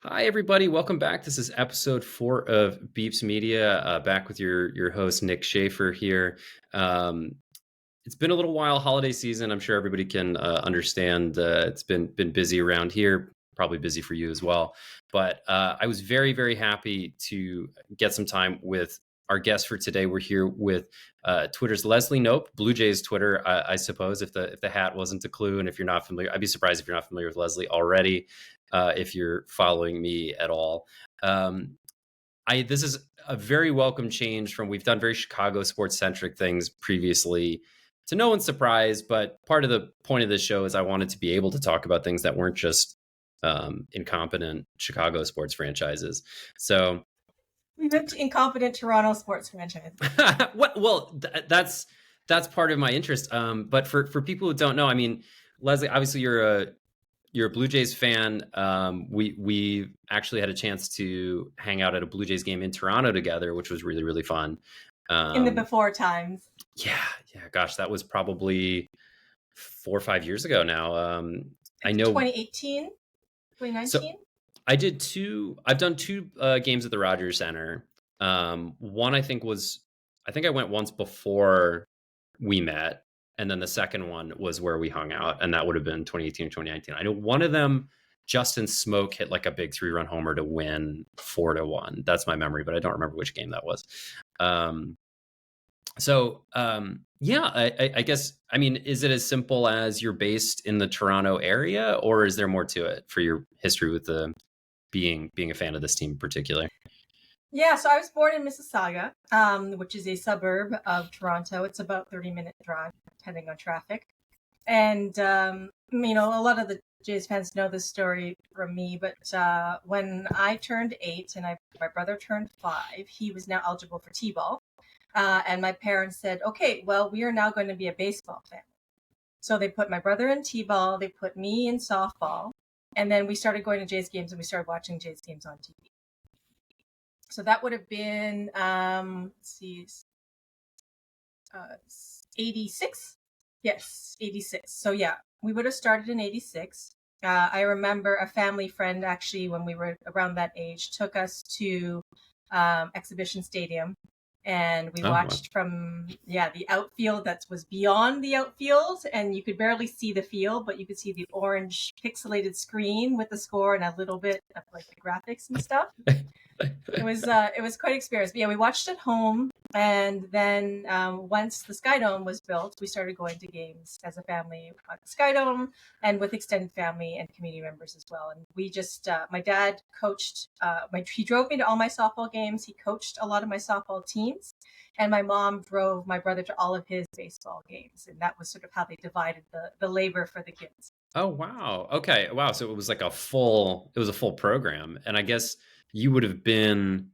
Hi, everybody. Welcome back. This is episode 4 of Beeps Media. Back with your host Nick Schaefer here. Um, it's been a little while, holiday season. I'm sure everybody can understand. It's been busy around here. Probably busy for you as well. But I was very very happy to get some time with our guest for today. We're here with Twitter's Leslie Nope, Blue Jays Twitter. I suppose if the hat wasn't a clue, and if you're not familiar, I'd be surprised if you're not familiar with Leslie already. If you're following me at all. Um, this is a very welcome change from we've done very Chicago sports centric things previously to no one's surprise, but part of the point of this show is I wanted to be able to talk about things that weren't just incompetent Chicago sports franchises. So We ripped incompetent Toronto sports franchise. that's part of my interest. But for people who don't know, I mean, Leslie, obviously you're a Blue Jays fan. We actually had a chance to hang out at a Blue Jays game in Toronto together, which was really really fun. In the Um, before times. yeah, yeah. Gosh, that was probably 4 or 5 years ago now. I know. 2018, So 2019. I did two. I've done two games at the Rogers Center. One I think I went once before we met, and then the second one was where we hung out, and that would have been 2018 or 2019. I know one of them, Justin Smoke hit like a big 3-run homer to win 4-1. That's my memory, but I don't remember which game that was. Um, yeah, I guess, I mean, is it as simple as you're based in the Toronto area, or is there more to it for your history with the being a fan of this team in particular? Yeah, so I was born in Mississauga, which is a suburb of Toronto. It's about 30-minute drive, depending on traffic. And a lot of the Jays fans know this story from me, but when I turned 8 and my brother turned 5, he was now eligible for T-ball. And my parents said, okay, well, we are now going to be a baseball family. So they put my brother in T-ball, they put me in softball, and then we started going to Jays games and we started watching Jays games on TV. So that would have been, let's see, 86? Yes, 86. So yeah, we would have started in 86. I remember a family friend actually, when we were around that age, took us to Exhibition Stadium, and we Oh, wow. watched from the outfield that was beyond the outfield, and you could barely see the field, but you could see the orange pixelated screen with the score and a little bit of like the graphics and stuff. It was quite an experience. But yeah, we watched at home, and then once the Sky Dome was built, we started going to games as a family at the Sky Dome and with extended family and community members as well. And we just my dad coached. He drove me to all my softball games. He coached a lot of my softball teams, and my mom drove my brother to all of his baseball games. And that was sort of how they divided the labor for the kids. Oh, wow. Okay. Wow. So it was a full program. And I guess you would have been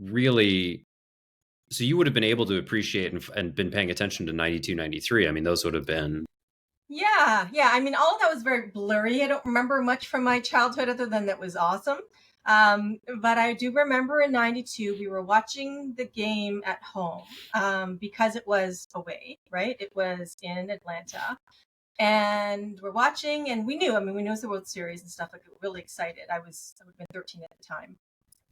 really, so you would have been able to appreciate and been paying attention to 92, 93. I mean, those would have been. Yeah. I mean, all of that was very blurry. I don't remember much from my childhood other than that was awesome. But I do remember in 92, we were watching the game at home because it was away, right? It was in Atlanta. And we're watching, and we knew, I mean, we knew it was the World Series and stuff. Like, we were really excited. I would have been 13 at the time.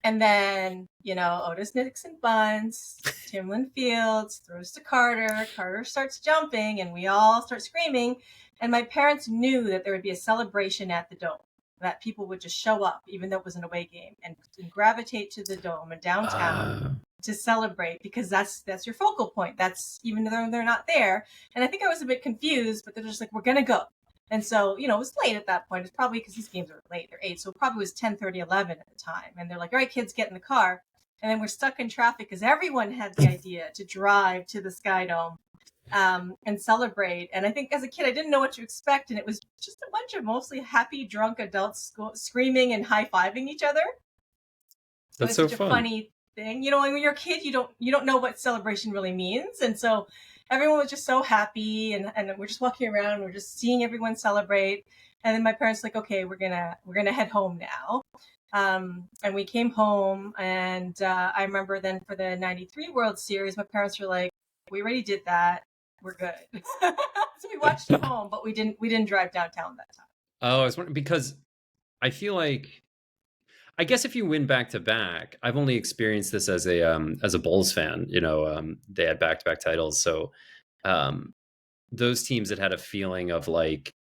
And then, Otis Nixon bunts, Timlin Fields throws to Carter. Carter starts jumping, and we all start screaming. And my parents knew that there would be a celebration at the Dome, that people would just show up, even though it was an away game, and gravitate to the Dome and downtown Uh, to celebrate, because that's your focal point. That's even though they're not there. And I think I was a bit confused, but they're just like, we're going to go. And so, it was late at that point. It's probably because these games are late. They're 8. So it probably was 10:30, 11 at the time. And they're like, all right, kids, get in the car. And then we're stuck in traffic because everyone had the idea to drive to the Sky Dome and celebrate. And I think as a kid, I didn't know what to expect. And it was just a bunch of mostly happy, drunk adults screaming and high-fiving each other. So that's it's so such a fun. funny thing. When you're a kid, you don't know what celebration really means. And so everyone was just so happy, and we're just walking around, we're just seeing everyone celebrate. And then my parents were like, okay, we're gonna head home now. And we came home, and I remember then for the 93 World Series, my parents were like, we already did that. We're good. So we watched at home, but we didn't drive downtown that time. Oh, I was wondering because I feel like I guess if you win back to back, I've only experienced this as a Bulls fan. They had back to back titles, so um, those teams that had a feeling of like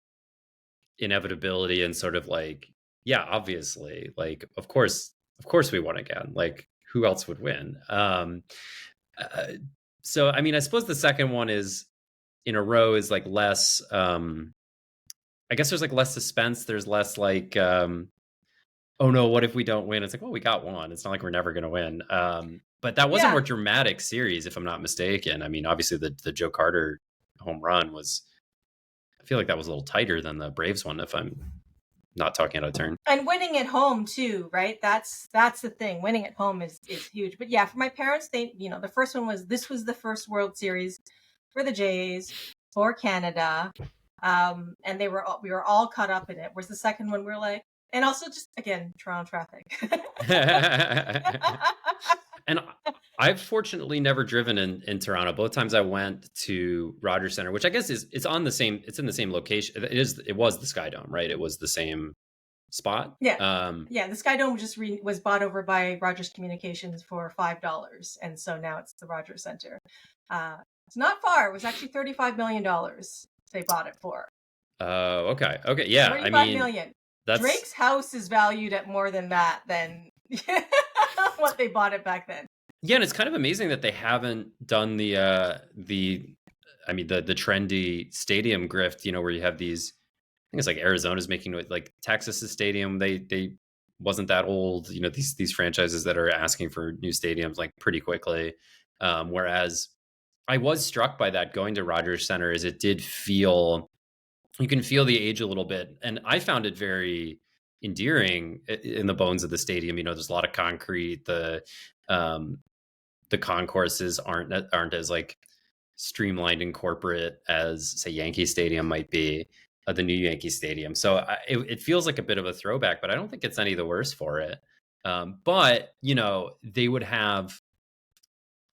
inevitability and sort of like, yeah, obviously, like of course we won again. Like who else would win? Uh, so I mean, I suppose the second one is in a row is like less. I guess there's like less suspense. There's less like, oh no, what if we don't win? It's like, well, we got one. It's not like we're never going to win. But that was a more Yeah. dramatic series, if I'm not mistaken. I mean, obviously the Joe Carter home run was. I feel like that was a little tighter than the Braves one, if I'm not talking out of turn. And winning at home too, right? That's the thing. Winning at home is huge. But yeah, for my parents, they, the first one was, this was the first World Series for the Jays, for Canada. And we were all caught up in it. Whereas the second one, we're like, and also just again, Toronto traffic. And I've fortunately never driven in Toronto. Both times I went to Rogers Center, which I guess it's in the same location. It was the Sky Dome, right? It was the same spot. Yeah. Yeah, the Sky Dome just was bought over by Rogers Communications for $5, and so now it's the Rogers Center. It's not far. It was actually $35 million they bought it for. Okay. Yeah, I 35 mean, million. that's Drake's house is valued at more than that than what they bought it back then. yeah, and it's kind of amazing that they haven't done the I mean the trendy stadium grift, where you have these. I think it's like Arizona's making like Texas's stadium. They wasn't that old. These franchises that are asking for new stadiums like pretty quickly. Whereas I was struck by that going to Rogers Center, is it did feel, you can feel the age a little bit, and I found it very endearing in the bones of the stadium. There's a lot of concrete. The concourses aren't as like streamlined and corporate as say Yankee Stadium might be, the new Yankee Stadium. So it feels like a bit of a throwback, but I don't think it's any the worse for it. But they would have.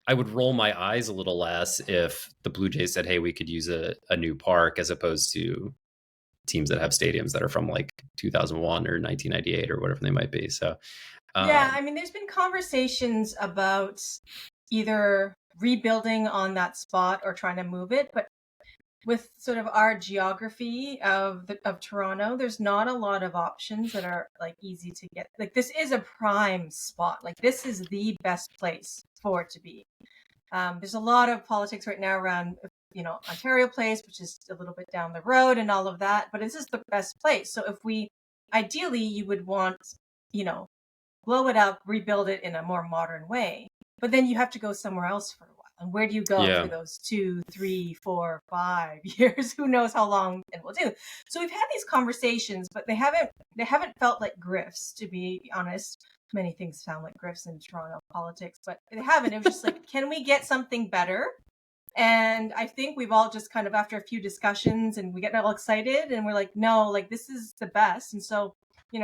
I would roll my eyes a little less if the Blue Jays said, "Hey, we could use a new park," as opposed to teams that have stadiums that are from like 2001 or 1998 or whatever they might be. So yeah, I mean, there's been conversations about either rebuilding on that spot or trying to move it, but with sort of our geography of Toronto, there's not a lot of options that are like easy to get. Like this is a prime spot. Like this is the best place for it to be. There's a lot of politics right now around, Ontario Place, which is a little bit down the road and all of that, but this is the best place. So ideally you would want, blow it up, rebuild it in a more modern way, but then you have to go somewhere else for a while. And where do you go Yeah. for those 2, 3, 4, 5 years? Who knows how long it will do? So we've had these conversations, but they haven't felt like grifts, to be honest. Many things sound like grifts in Toronto politics, but they haven't. It was just like, can we get something better? And I think we've all just kind of, after a few discussions, and we get all excited, and we're like, no, like this is the best. And so,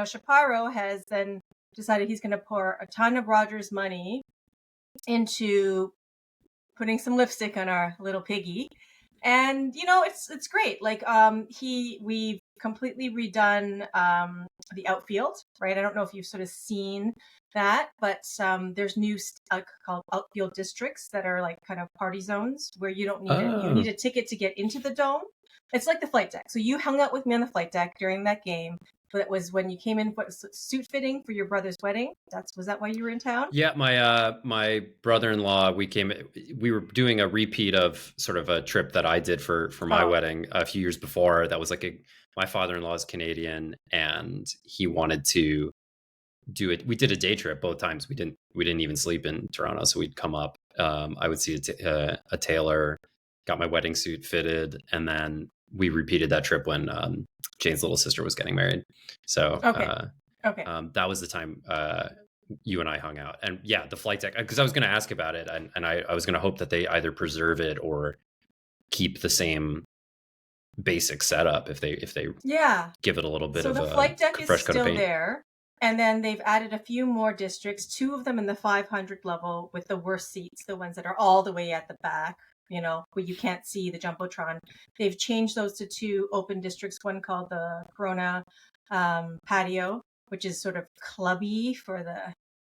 Shapiro has then decided he's going to pour a ton of Rogers money into putting some lipstick on our little piggy. And it's great. Like we've completely redone the outfield, right? I don't know if you've sort of seen that, but there's new called outfield districts that are like kind of party zones where you don't need you need a ticket to get into the dome. It's like the flight deck. So you hung out with me on the flight deck during that game. But it was when you came in for suit fitting for your brother's wedding. Was that why you were in town? Yeah, my brother-in-law, we were doing a repeat of sort of a trip that I did for my wedding a few years before. That was like my father-in-law is Canadian, and he wanted to do it. We did a day trip both times. We didn't even sleep in Toronto, so we'd come up. I would see a tailor, got my wedding suit fitted, and then we repeated that trip when Jane's little sister was getting married. So okay. that was the time you and I hung out. And yeah, the flight deck, because I was going to ask about it, and I was going to hope that they either preserve it or keep the same basic setup if they give it a little bit of the flight deck fresh is coat of still paint. there. And then they've added a few more districts, 2 of them in the 500 level with the worst seats, the ones that are all the way at the back, where you can't see the Jumbotron. They've changed those to 2 open districts, one called the Corona patio which is sort of clubby for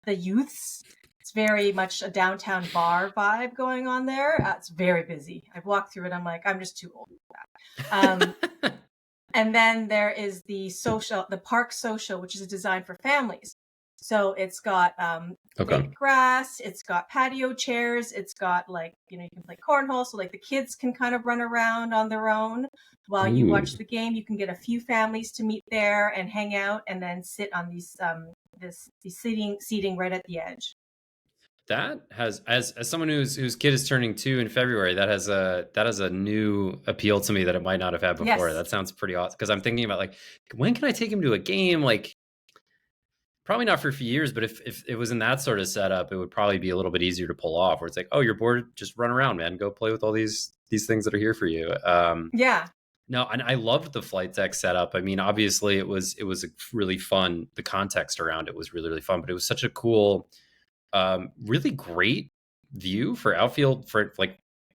the youths. It's very much a downtown bar vibe going on there. It's very busy. I've walked through it. I'm like, I'm just too old for that. And then there is the Park Social, which is designed for families. So it's got Okay. grass, it's got patio chairs, it's got you can play cornhole, so the kids can kind of run around on their own while you watch the game. You can get a few families to meet there and hang out, and then sit on these seating right at the edge. That has, as someone whose kid is turning 2 in February, that has a new appeal to me that it might not have had before. Yes. That sounds pretty awesome, because I'm thinking about when can I take him to a game? Probably not for a few years, but if it was in that sort of setup, it would probably be a little bit easier to pull off, where it's like, oh, you're bored, just run around, man, go play with all these things that are here for you. Yeah. No, and I loved the flight deck setup. I mean, obviously it was really fun. The context around it was really, really fun, but it was such a cool, really great view for outfield for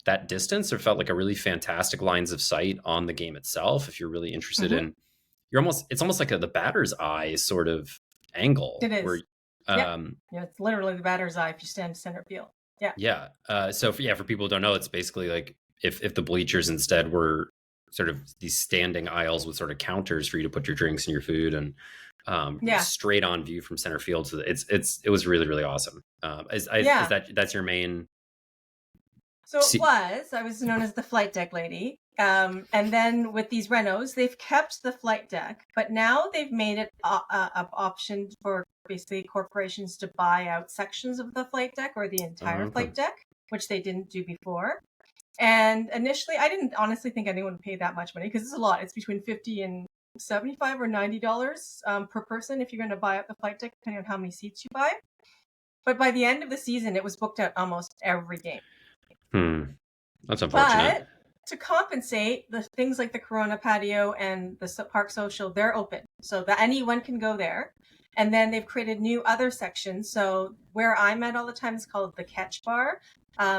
that distance. It felt like a really fantastic lines of sight on the game itself. If you're really interested in, it's almost like the batter's eye sort of angle. It is. Where, yeah, it's literally the batter's eye if you stand center field. Yeah. Yeah. So for people who don't know, it's basically like if the bleachers instead were sort of these standing aisles with sort of counters for you to put your drinks and your food, and straight on view from center field. So it was really, really awesome. Is that's your main? So I was known as the flight deck lady. And then with these renos, they've kept the flight deck, but now they've made it an option for basically corporations to buy out sections of the flight deck or the entire flight deck, which they didn't do before. And initially, I didn't honestly think anyone would pay that much money, because it's a lot. It's between $50 and $75 or $90 per person if you're going to buy out the flight deck, depending on how many seats you buy. But by the end of the season, it was booked out almost every game. That's unfortunate. But to compensate, the things like the Corona patio and the Park Social, they're open, so that anyone can go there. And then they've created new other sections. So where I'm at all the time is called the Catch Bar,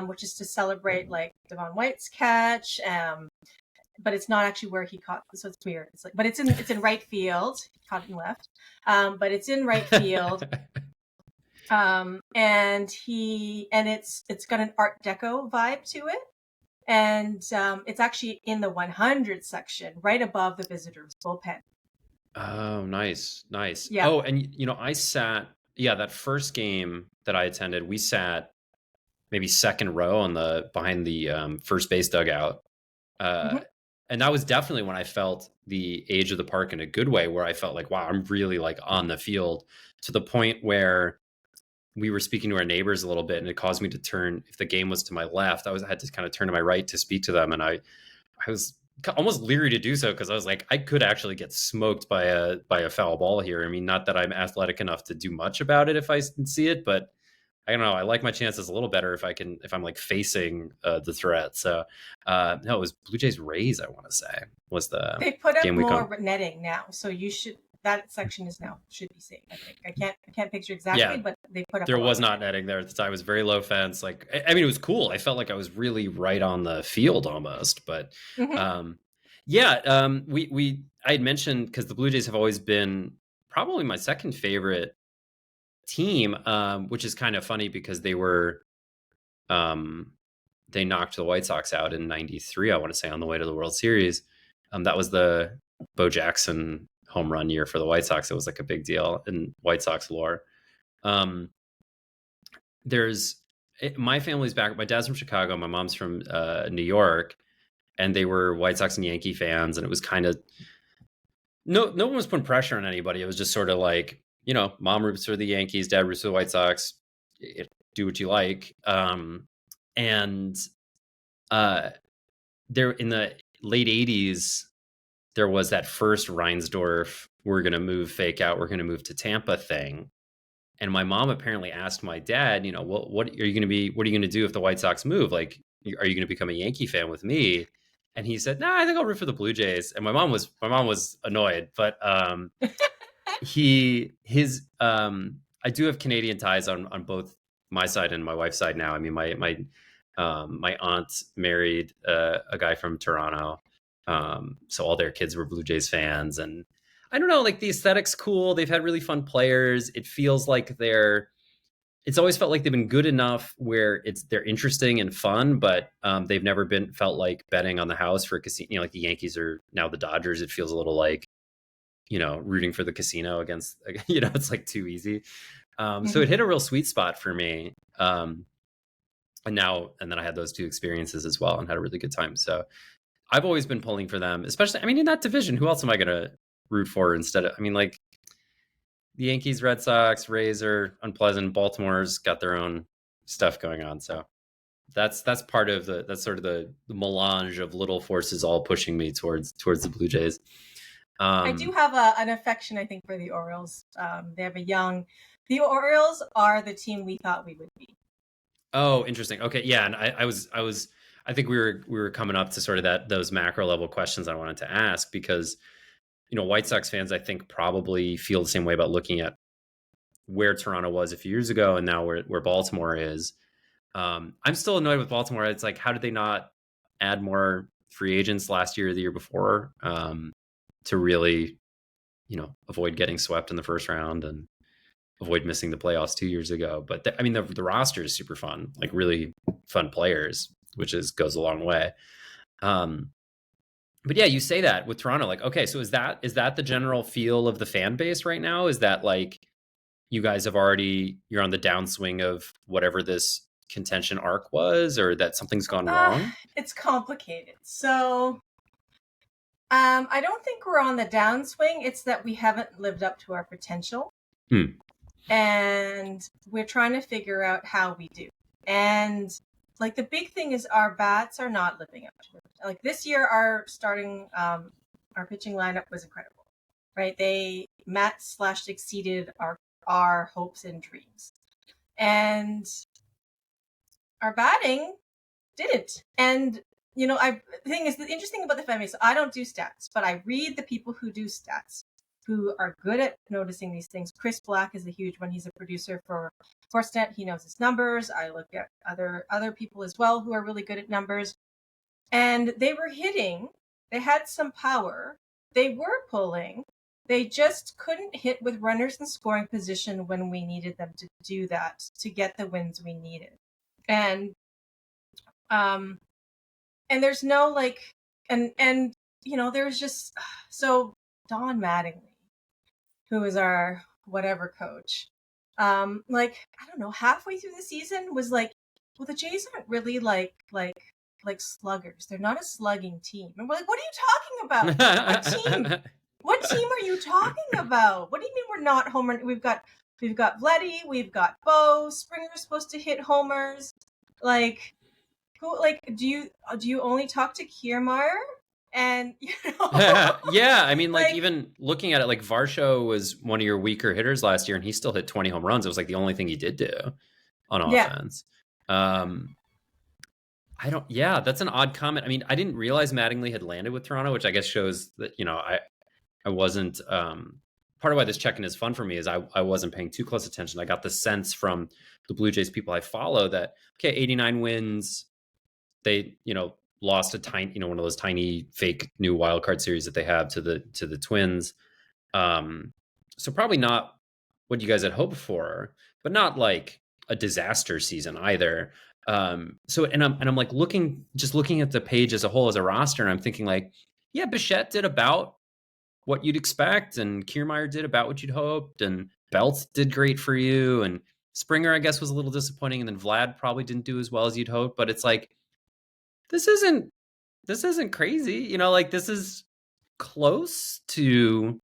which is to celebrate Devon White's catch. But it's not actually where he caught, so it's weird. But it's in right field. He caught it in left, but it's in right field. And it's got an Art Deco vibe to it. And it's actually in the 100 section, right above the visitors' bullpen. Oh, nice. Yeah. Oh, and I sat, that first game that I attended, we sat maybe second row behind the first base dugout. And that was definitely when I felt the age of the park in a good way, where I felt like, wow, I'm really on the field, to the point where we were speaking to our neighbors a little bit, and it caused me to turn. If the game was to my left, I had to kind of turn to my right to speak to them. And I was almost leery to do so, because I was like, I could actually get smoked by a foul ball here. I mean, not that I'm athletic enough to do much about it if I see it, but I don't know. I like my chances a little better if I'm facing the threat. So no, it was Blue Jays Rays, I want to say, was the they put up more netting now, so that section should be safe. I think I can't picture exactly, but they put up. There was not netting there at the time. It was very low fence. I mean, it was cool. I felt like I was really right on the field almost. But I had mentioned, because the Blue Jays have always been probably my second favorite team, which is kind of funny, because they were they knocked the White Sox out in '93, I want to say, on the way to the World Series. That was the Bo Jackson home run year for the White Sox. It was a big deal in White Sox lore. My family's back. My dad's from Chicago. My mom's from New York, and they were White Sox and Yankee fans. And it was kind of, no one was putting pressure on anybody. It was just sort of mom roots for the Yankees, dad roots for the White Sox. Do what you like. And there in the late 80s, there was that first Reinsdorf, we're going to move fake out, we're going to move to Tampa thing. And my mom apparently asked my dad, what are you going to do if the White Sox move? Are you going to become a Yankee fan with me? And he said, I think I'll root for the Blue Jays. And my mom was annoyed, but I do have Canadian ties on both my side and my wife's side now. I mean, my aunt married a guy from Toronto. So all their kids were Blue Jays fans, and I don't know, like the aesthetic's cool. They've had really fun players. It feels like it's always felt like they've been good enough where they're interesting and fun, but they've never been felt like betting on the house for a casino. You know, like the Yankees are now the Dodgers. It feels a little like, rooting for the casino against, it's like too easy. So it hit a real sweet spot for me. And then I had those two experiences as well and had a really good time. So I've always been pulling for them, especially, I mean, in that division, who else am I going to root for instead of, I mean, like the Yankees, Red Sox, Rays are unpleasant. Baltimore's got their own stuff going on. So that's part of that's sort of the melange of little forces all pushing me towards the Blue Jays. I do have an affection, I think, for the Orioles. They have the Orioles are the team we thought we would be. Oh, interesting. Okay. Yeah. And I think we were coming up to sort of those macro level questions I wanted to ask because, White Sox fans, I think probably feel the same way about looking at where Toronto was a few years ago and now where Baltimore is. I'm still annoyed with Baltimore. It's like, how did they not add more free agents last year or the year before to really, avoid getting swept in the first round and avoid missing the playoffs 2 years ago. But the roster is super fun, like really fun players, which goes a long way. But yeah, you say that with Toronto, like, okay, so is that the general feel of the fan base right now? Is that like you guys you're on the downswing of whatever this contention arc was, or that something's gone wrong? It's complicated. So I don't think we're on the downswing. It's that we haven't lived up to our potential. And we're trying to figure out how we do. And like the big thing is our bats are not living up to it. Like this year, our pitching lineup was incredible, right? They met / exceeded our hopes and dreams. And our batting didn't. And, the thing is, the interesting about the fan base, I don't do stats, but I read the people who do stats, who are good at noticing these things. Chris Black is a huge one. He's a producer for Sportsnet. He knows his numbers. I look at other people as well who are really good at numbers. And they were hitting. They had some power. They were pulling. They just couldn't hit with runners in scoring position when we needed them to do that, to get the wins we needed. And there's no like, and there's just, so Don Mattingly, who is our whatever coach, like, I don't know, halfway through the season was like, well, the Jays aren't really like sluggers. They're not a slugging team. And we're like, what are you talking about? What team are you talking about? What do you mean we're not homer? We've got Vladdy, we've got Bo. Springer's supposed to hit homers. Like, who? Like, do you only talk to Kiermaier? And yeah, I mean, like even looking at it, like Varsho was one of your weaker hitters last year, and he still hit 20 home runs. It was like the only thing he did do on offense. Yeah. That's an odd comment. I mean, I didn't realize Mattingly had landed with Toronto, which I guess shows that, I wasn't, part of why this check-in is fun for me is I wasn't paying too close attention. I got the sense from the Blue Jays people I follow that, okay, 89 wins, they, lost a tiny, one of those tiny fake new wild card series that they have to the Twins. So probably not what you guys had hoped for, but not like a disaster season either. So I'm like looking at the page as a whole as a roster, and I'm thinking like, yeah, Bichette did about what you'd expect, and Kiermaier did about what you'd hoped, and Belt did great for you, and Springer, I guess, was a little disappointing, and then Vlad probably didn't do as well as you'd hoped. But it's like, this isn't crazy, like this is close to.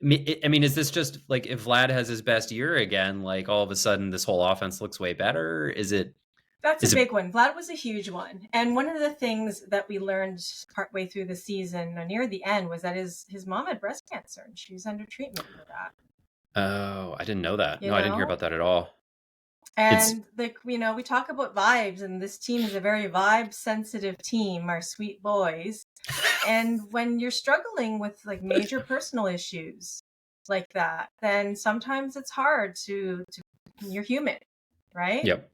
I mean, is this just like if Vlad has his best year again, like all of a sudden this whole offense looks way better? Is it? That's a big one. Vlad was a huge one. And one of the things that we learned partway through the season, or near the end, was that his mom had breast cancer and she was under treatment for that. Oh, I didn't know that. I didn't hear about that at all. And we talk about vibes, and this team is a very vibe sensitive team, our sweet boys. And when you're struggling with like major personal issues like that, then sometimes it's hard to you're human, right? Yep.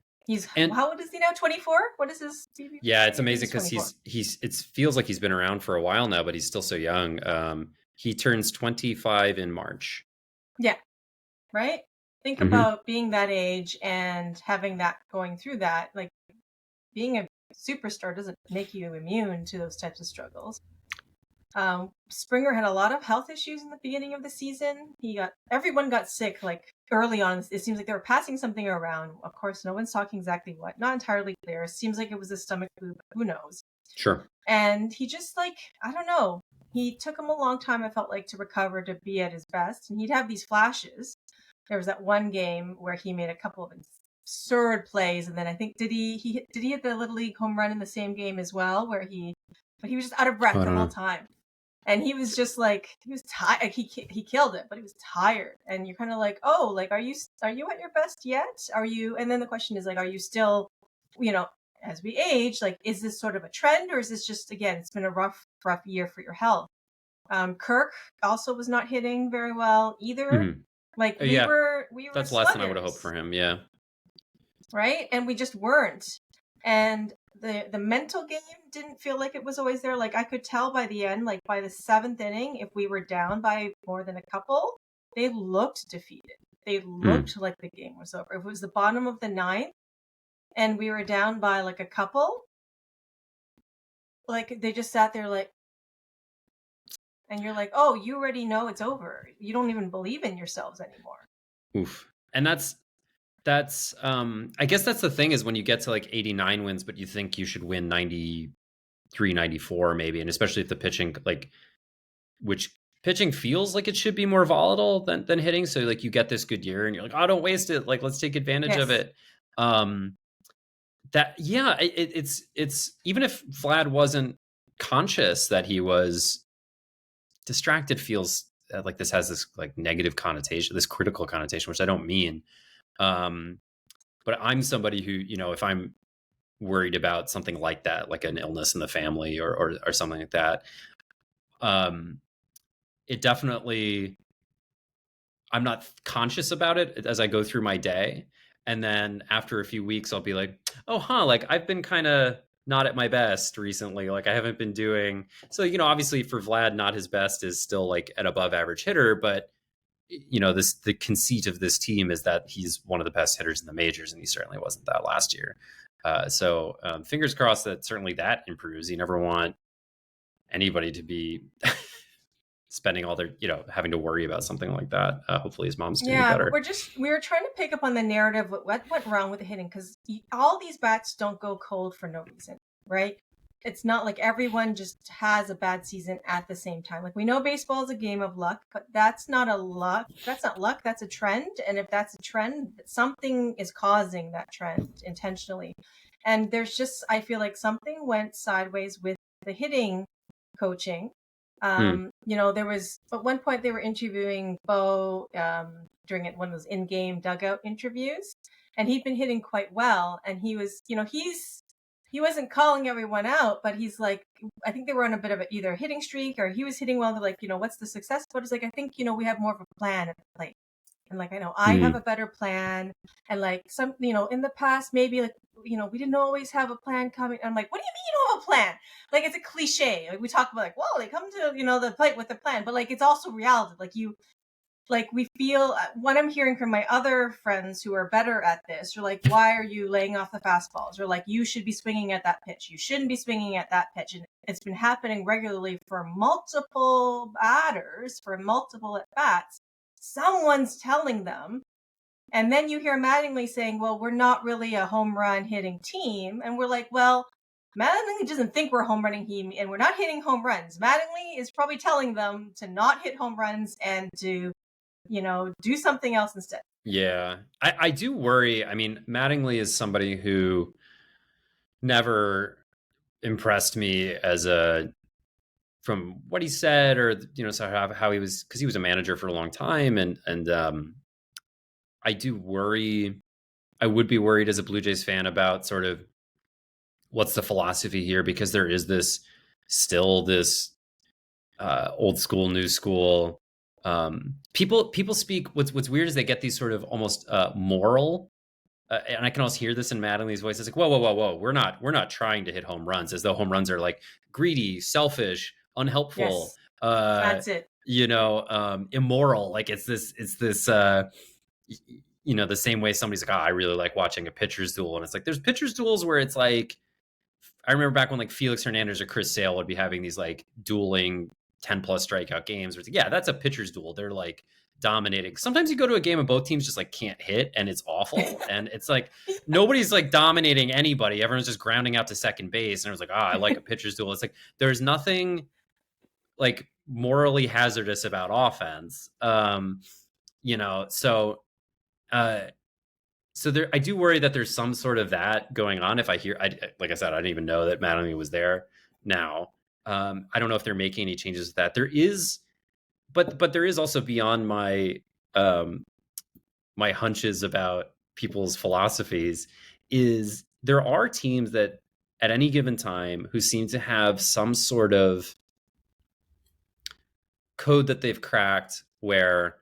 How old is he now? 24? What is his BB? Yeah, it's amazing because it feels like he's been around for a while now, but he's still so young. He turns 25 in March. Yeah. Right? Think about being that age and having that going through that. Like being a superstar doesn't make you immune to those types of struggles. Springer had a lot of health issues in the beginning of the season. Everyone got sick like early on. It seems like they were passing something around. Of course, no one's talking exactly what. Not entirely clear. It seems like it was a stomach flu, but who knows? Sure. And he just I don't know. He took him a long time, I felt like, to recover to be at his best. And he'd have these flashes. There was that one game where he made a couple of absurd plays, and then I think did he hit the Little League home run in the same game as well, but he was just out of breath the whole time. And he was just he was tired. He killed it, but he was tired. And you're kind of like, oh, like, are you at your best yet? Are you? And then the question is are you still, as we age, is this sort of a trend, or is this just, again, it's been a rough year for your health? Kirk also was not hitting very well either. Mm-hmm. We were that's sluggers, less than I would have hoped for him. Yeah. Right. And we just weren't. And the mental game didn't feel like it was always there. Like I could tell by the end, by the 7th inning, if we were down by more than a couple, they looked defeated. They looked like the game was over. If it was the bottom of the 9th and we were down by a couple, they just sat there and you're like, oh, you already know it's over. You don't even believe in yourselves anymore. Oof. And that's I guess that's the thing, is when you get to 89 wins, but you think you should win 93, 94 maybe. And especially if the pitching, which pitching feels like it should be more volatile than hitting. So you get this good year and you're like, oh, don't waste it. Let's take advantage of it. It's even if Vlad wasn't conscious that he was distracted, feels like this has this negative connotation, this critical connotation, which I don't mean. But I'm somebody who, if I'm worried about something like that, like an illness in the family or something like that, it definitely, I'm not conscious about it as I go through my day. And then after a few weeks, I'll be like, oh, I've been kind of not at my best recently. I haven't been doing, so, obviously for Vlad, not his best is still an above average hitter, but the conceit of this team is that he's one of the best hitters in the majors, and he certainly wasn't that last year. So fingers crossed that certainly that improves. You never want anybody to be spending all their, having to worry about something like that. Hopefully his mom's doing better. But we were trying to pick up on the narrative, what went wrong with the hitting, because all these bats don't go cold for no reason, right? It's not like everyone just has a bad season at the same time. We know baseball is a game of luck, but that's not luck. That's a trend. And if that's a trend, something is causing that trend intentionally. And there's just, I feel like something went sideways with the hitting coaching. There was, at one point they were interviewing Bo during one of those in-game dugout interviews, and he'd been hitting quite well. And he was, he wasn't calling everyone out, but he's I think they were on a bit of either a hitting streak or he was hitting well. They're what's the success? But it's I think, we have more of a plan at the plate. And I know I have a better plan. And some, in the past, maybe we didn't always have a plan coming. I'm like, what do you mean you don't have a plan? It's a cliche. We talk about well, they come to, the plate with a plan, but it's also reality. We feel, what I'm hearing from my other friends who are better at this, are why are you laying off the fastballs? Or you should be swinging at that pitch. You shouldn't be swinging at that pitch. And it's been happening regularly for multiple batters, for multiple at-bats. Someone's telling them. And then you hear Mattingly saying, well, we're not really a home run hitting team. And we're well, Mattingly doesn't think we're a home running team and we're not hitting home runs. Mattingly is probably telling them to not hit home runs and to do something else instead. Yeah, I do worry. I mean, Mattingly is somebody who never impressed me from what he said, or so how he was, because he was a manager for a long time, and I do worry. I would be worried as a Blue Jays fan about sort of what's the philosophy here, because there is this old school, new school. People speak. What's weird is they get these sort of almost moral, and I can also hear this in Mattingly's voice. It's whoa, we're not trying to hit home runs, as though home runs are greedy, selfish, unhelpful. Yes, that's it. immoral. Like it's this the same way somebody's like, oh, I really like watching a pitcher's duel. And it's like, there's pitcher's duels where it's like, I remember back when like Felix Hernandez or Chris Sale would be having these like dueling 10 plus strikeout games. Where it's like, yeah, that's a pitcher's duel. They're like dominating. Sometimes you go to a game and both teams just like can't hit and it's awful. And it's like, nobody's like dominating anybody. Everyone's just grounding out to second base. And it was like, oh, I like a pitcher's duel. It's like, there's nothing like morally hazardous about offense. So uh so there, I do worry that there's some sort of that going on. If I hear, like I said, I didn't even know that Mattingly was there. Now, I don't know if they're making any changes to that. There is, but there is also beyond um, my hunches about people's philosophies. Is there are teams that at any given time who seem to have some sort of code that they've cracked where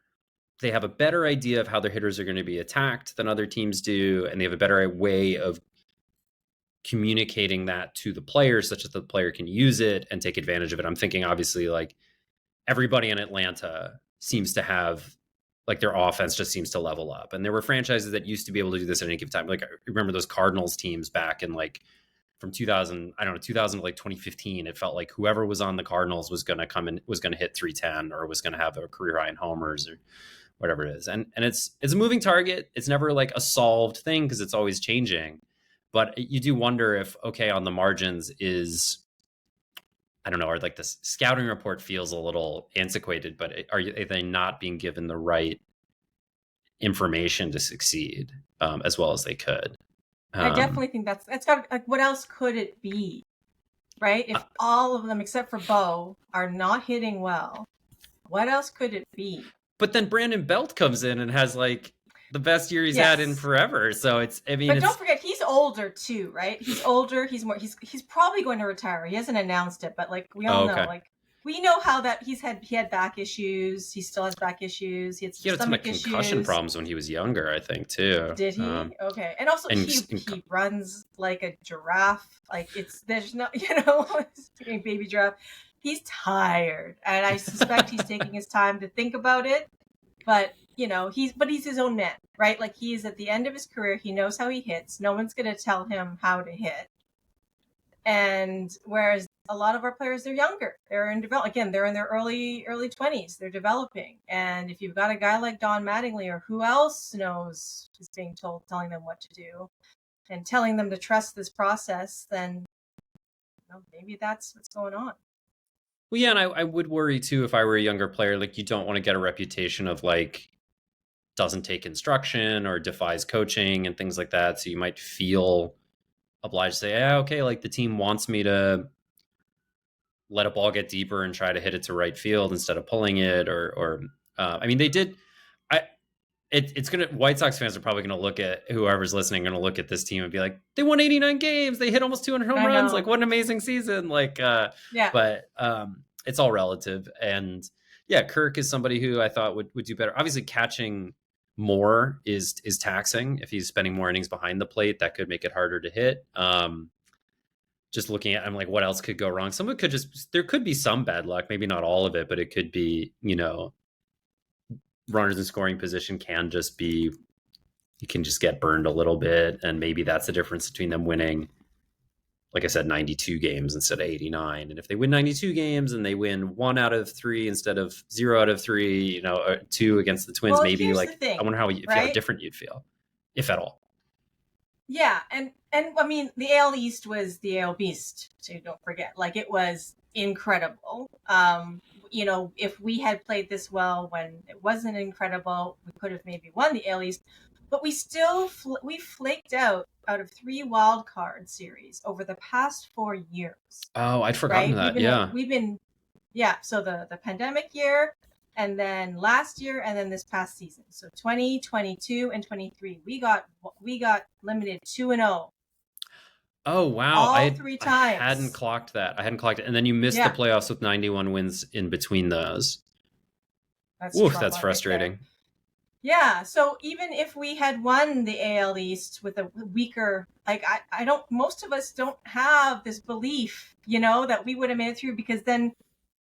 they have a better idea of how their hitters are going to be attacked than other teams do, and they have a better way of communicating that to the player such that the player can use it and take advantage of it. I'm thinking obviously like everybody in Atlanta seems to have like their offense just seems to level up. And there were franchises that used to be able to do this at any given time. Like I remember those Cardinals teams back in like from 2000, I don't know, 2000 to like 2015. It felt like whoever was on the Cardinals was going to come in, was going to hit 310 or was going to have a career high in homers or whatever it is. And it's a moving target. It's never like a solved thing because it's always changing. But you do wonder if, okay, on the margins is, I don't know, or like the scouting report feels a little antiquated, but are they not being given the right information to succeed as well as they could? I definitely think that's got, like, what else could it be, right? If all of them except for Bo are not hitting well, what else could it be? But then Brandon Belt comes in and has like the best year he's had in forever. So but don't forget, he's older too, right? He's older. He's probably going to retire. He hasn't announced it, but like we all know, like we know how that he had back issues. He still has back issues. He had some concussion problems when he was younger, I think too. Did he? Okay. And also he runs like a giraffe. Like there's no, baby giraffe. He's tired, and I suspect he's taking his time to think about it. But he's his own man, right? Like he's at the end of his career. He knows how he hits. No one's going to tell him how to hit. And whereas a lot of our players, they're younger. They're in develop. Again, they're in their early 20s. They're developing. And if you've got a guy like Don Mattingly, or who else knows is being told, telling them what to do, and telling them to trust this process, then maybe that's what's going on. Well, yeah, and I would worry too if I were a younger player. Like, you don't want to get a reputation of like doesn't take instruction or defies coaching and things like that. So you might feel obliged to say, yeah, okay, like the team wants me to let a ball get deeper and try to hit it to right field instead of pulling it. Or I mean, they did. It's gonna. White Sox fans are probably gonna look at whoever's listening, gonna look at this team and be like, they won 89 games, they hit almost 200 home runs. Like, what an amazing season! Like, yeah. But it's all relative. And yeah, Kirk is somebody who I thought would do better. Obviously, catching more is taxing. If he's spending more innings behind the plate, that could make it harder to hit. Just looking at, I'm like, what else could go wrong? Some of it could there could be some bad luck, maybe not all of it, but it could be, runners in scoring position can just be, you can just get burned a little bit. And maybe that's the difference between them winning, like I said, 92 games instead of 89. And if they win 92 games and they win 1 out of 3 instead of 0 out of 3, or 2 against the Twins, maybe like, thing, I wonder how, if how different you'd feel, if at all. Yeah. And I mean, the AL East was the AL Beast, so don't forget, like it was incredible. If we had played this well when it wasn't incredible, we could have maybe won the AL East, but we still we flaked out of 3 wild card series over the past 4 years. Oh, I'd forgotten that. We've been so the pandemic year, and then last year, and then this past season. So 2022 and 23, we got limited 2-0. Oh, wow. All 3 times. I hadn't clocked that. And then you missed the playoffs with 91 wins in between those. That's frustrating. Yeah. So even if we had won the AL East with a weaker, like most of us don't have this belief, that we would have made it through, because then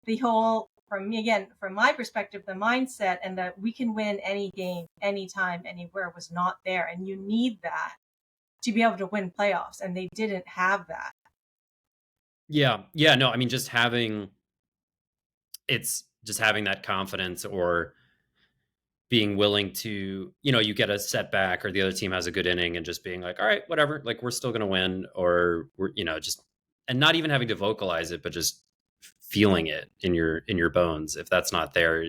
the whole from me, again, from my perspective, the mindset and that we can win any game, anytime, anywhere was not there. And you need that to be able to win playoffs. And they didn't have that. Yeah. Yeah. No, I mean, just having that confidence, or being willing to, you get a setback or the other team has a good inning, and just being like, all right, whatever, like we're still going to win, or we're, just, and not even having to vocalize it, but just feeling it in your bones. If that's not there,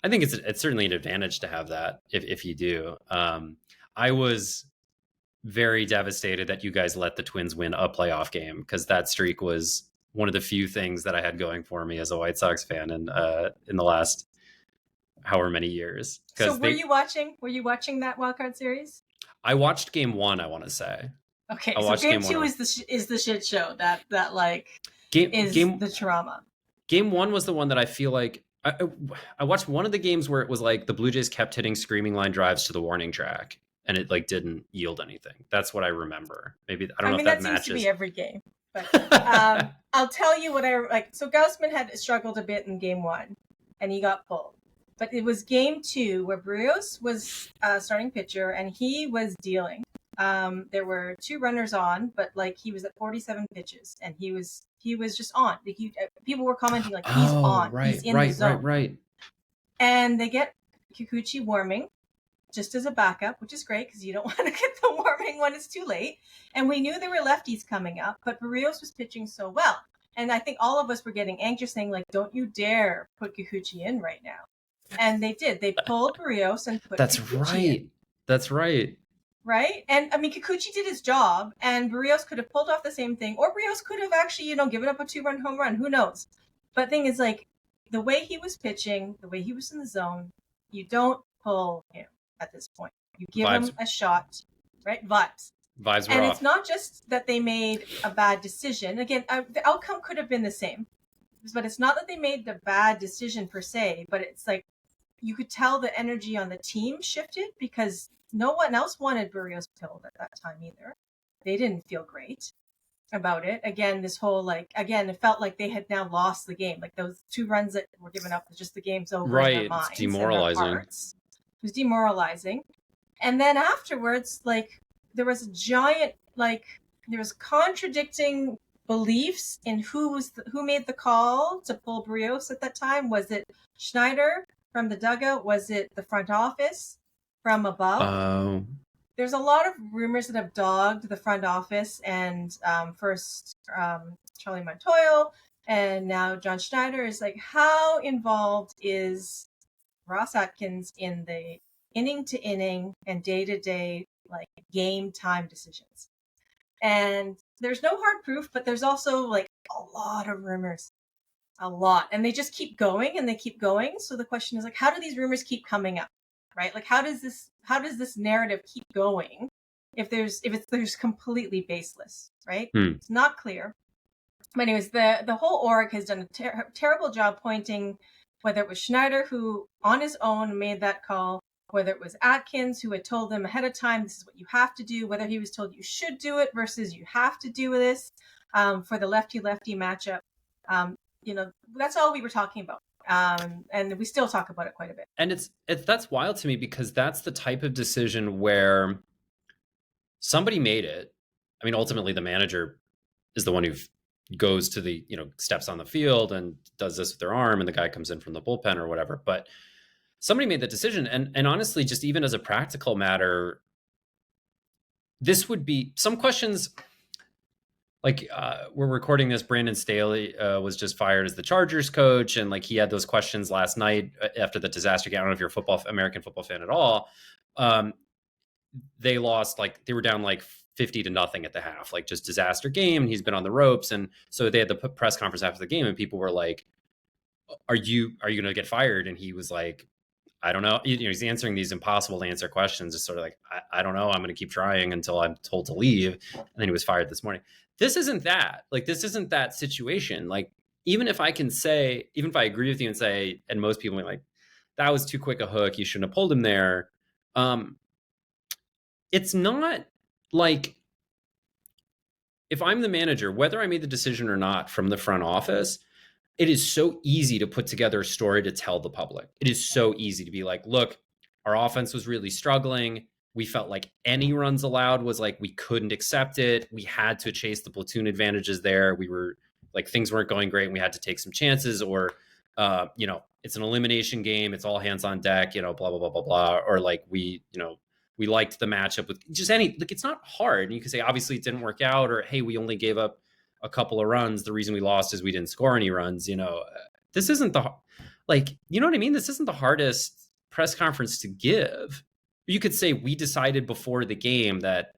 I think it's certainly an advantage to have that if you do. I was very devastated that you guys let the Twins win a playoff game, because that streak was one of the few things that I had going for me as a White Sox fan in the last however many years. So were you watching that wild card series? I watched game 1, I want to say. Okay, so game 2 is the shit show that like is the trauma. Game 1 was the one that I feel like I watched one of the games where it was like the Blue Jays kept hitting screaming line drives to the warning track, and it like didn't yield anything. That's what I remember. Maybe I don't know if that matches. Seems to be every game. But I'll tell you what I like. So Gausman had struggled a bit in game 1, and he got pulled. But it was game 2 where Berrios was starting pitcher, and he was dealing. There were 2 runners on, but like he was at 47 pitches, and he was just on. People were commenting like he's on, right, he's in the zone. Right. And they get Kikuchi warming just as a backup, which is great because you don't want to get the warming when it's too late. And we knew there were lefties coming up, but Berrios was pitching so well, and I think all of us were getting anxious, saying like, "Don't you dare put Kikuchi in right now." And they did. They pulled Berrios and put Kikuchi in. That's right. Right? And I mean, Kikuchi did his job, and Berrios could have pulled off the same thing, or Berrios could have actually, given up a 2-run home run. Who knows? But thing is, like, the way he was pitching, the way he was in the zone, you don't pull him at this point. You give him a shot, right? Vibes were off. And it's not just that they made a bad decision. Again, the outcome could have been the same, but it's not that they made the bad decision per se, but it's like, you could tell the energy on the team shifted because no one else wanted Berrios pulled at that time either. They didn't feel great about it. Again, this whole it felt like they had now lost the game. Like those 2 runs that were given up, just the game's over. Right, in their minds, it's demoralizing. It was demoralizing. And then afterwards, like there was a giant, like there was contradicting beliefs in who made the call to pull Berrios at that time. Was it Schneider from the dugout? Was it the front office from above? There's a lot of rumors that have dogged the front office, and first Charlie Montoyo, and now John Schneider is like, how involved is Ross Atkins in the inning to inning and day to day like game time decisions? And there's no hard proof, but there's also like a lot of rumors. A lot. And they just keep going and they keep going. So the question is like, how do these rumors keep coming up? Right? Like how does this narrative keep going if there's completely baseless, right? It's not clear. But anyways, the whole org has done a terrible job pointing, whether it was Schneider who on his own made that call, whether it was Atkins who had told them ahead of time, this is what you have to do, whether he was told you should do it versus you have to do this for the lefty-lefty matchup. That's all we were talking about. And we still talk about it quite a bit. And that's wild to me, because that's the type of decision where somebody made it. I mean, ultimately the manager is the one who goes to the, steps on the field and does this with their arm, and the guy comes in from the bullpen or whatever. But somebody made that decision. And honestly, just even as a practical matter, this would be some questions. Like we're recording this, Brandon Staley was just fired as the Chargers coach, and like he had those questions last night after the disaster game. I don't know if you're a American football fan at all. They lost, like they were down like 50-0 at the half, like just disaster game. And he's been on the ropes, and so they had the press conference after the game, and people were like, "Are you going to get fired?" And he was like, "I don't know." He's answering these impossible to answer questions, just sort of like, I don't know. I'm going to keep trying until I'm told to leave. And then he was fired this morning. This isn't that. Like, this isn't that situation. Like, even if I agree with you and say, and most people are like, that was too quick a hook, you shouldn't have pulled him there. It's not like, if I'm the manager, whether I made the decision or not from the front office, it is so easy to put together a story to tell the public. It is so easy to be like, look, our offense was really struggling. We felt like any runs allowed was like we couldn't accept it. We had to chase the platoon advantages there. We were like things weren't going great and we had to take some chances, or it's an elimination game. It's all hands on deck, blah, blah, blah, blah, blah. Or like we liked the matchup with just any, like, it's not hard. And you can say, obviously it didn't work out, or, hey, we only gave up a couple of runs. The reason we lost is we didn't score any runs. This isn't you know what I mean? This isn't the hardest press conference to give. You could say we decided before the game that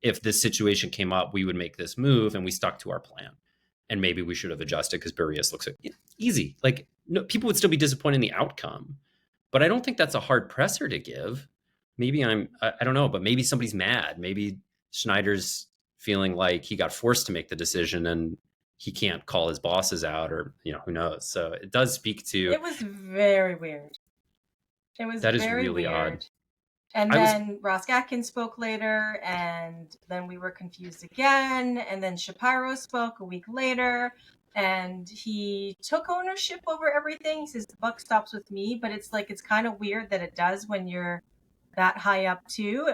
if this situation came up, we would make this move, and we stuck to our plan. And maybe we should have adjusted because Barrios looks like easy. Like, no, people would still be disappointed in the outcome, but I don't think that's a hard presser to give. Maybe I don't know, but maybe somebody's mad. Maybe Schneider's feeling like he got forced to make the decision and he can't call his bosses out, or who knows. So it does speak to. It was very weird. It was that is very really weird. odd. And then Ross Atkins spoke later, and then we were confused again. And then Shapiro spoke a week later, and he took ownership over everything. He says the buck stops with me, but it's kind of weird that it does when you're that high up too.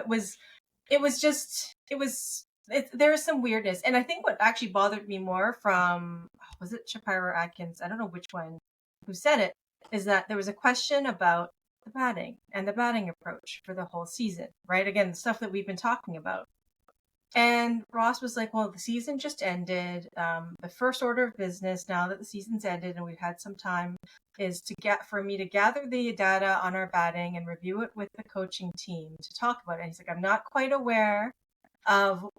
There's some weirdness. And I think what actually bothered me more from, was it Shapiro or Atkins? I don't know which one who said it, is that there was a question about the batting and the batting approach for the whole season, right? Again, the stuff that we've been talking about. And Ross was like, well, the season just ended. The first order of business now that the season's ended and we've had some time is for me to gather the data on our batting and review it with the coaching team to talk about it. And he's like, I'm not quite aware of,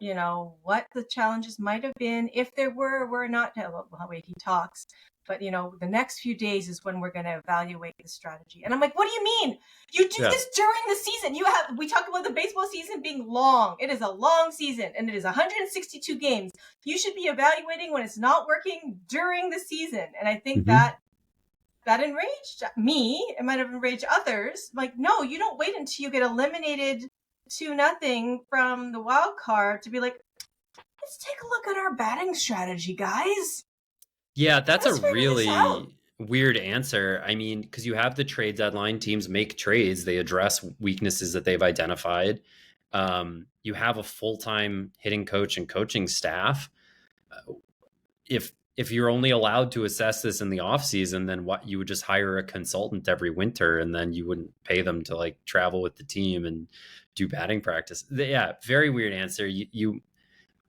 what the challenges might have been, if there were not, the way he talks. But, the next few days is when we're going to evaluate the strategy. And I'm like, what do you mean? You do this during the season. We talk about the baseball season being long. It is a long season, and it is 162 games. You should be evaluating when it's not working during the season. And I think that enraged me. It might have enraged others. Like, no, you don't wait until you get eliminated 2-0 from the wild card to be like, let's take a look at our batting strategy, guys. Yeah, that's a really weird answer. I mean, because you have the trade deadline, teams make trades, they address weaknesses that they've identified. You have a full-time hitting coach and coaching staff. If you're only allowed to assess this in the off season, then what, you would just hire a consultant every winter, and then you wouldn't pay them to like travel with the team and do batting practice. Yeah, very weird answer.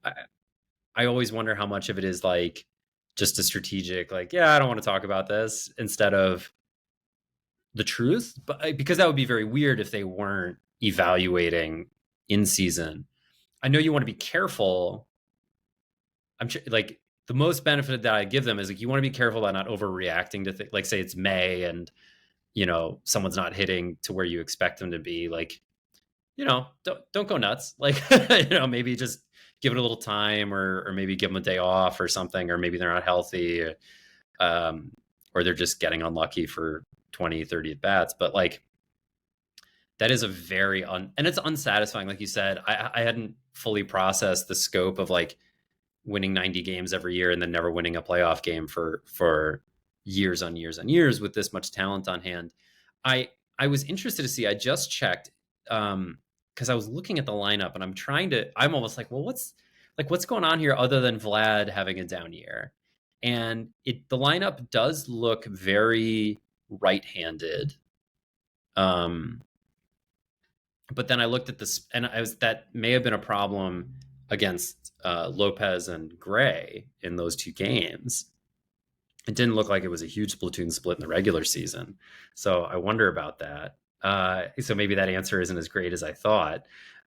I always wonder how much of it is like just a strategic, like, yeah, I don't want to talk about this, instead of the truth. But because that would be very weird if they weren't evaluating in season. I know you want to be careful. I'm sure, like, the most benefit that I give them is like, you want to be careful about not overreacting to like, say it's May and someone's not hitting to where you expect them to be. Like, don't go nuts. Like, maybe just give it a little time, or maybe give them a day off or something, or maybe they're not healthy, or they're just getting unlucky for 20, 30 at bats. But like, that is a very and it's unsatisfying. Like you said, I hadn't fully processed the scope of like winning 90 games every year and then never winning a playoff game for years on years on years with this much talent on hand. I was interested to see, I just checked, because I was looking at the lineup and I'm almost like, well, what's going on here other than Vlad having a down year? And the lineup does look very right-handed. But then I looked at this, and that may have been a problem against Lopez and Gray in those two games. It didn't look like it was a huge platoon split in the regular season. So I wonder about that. So maybe that answer isn't as great as I thought.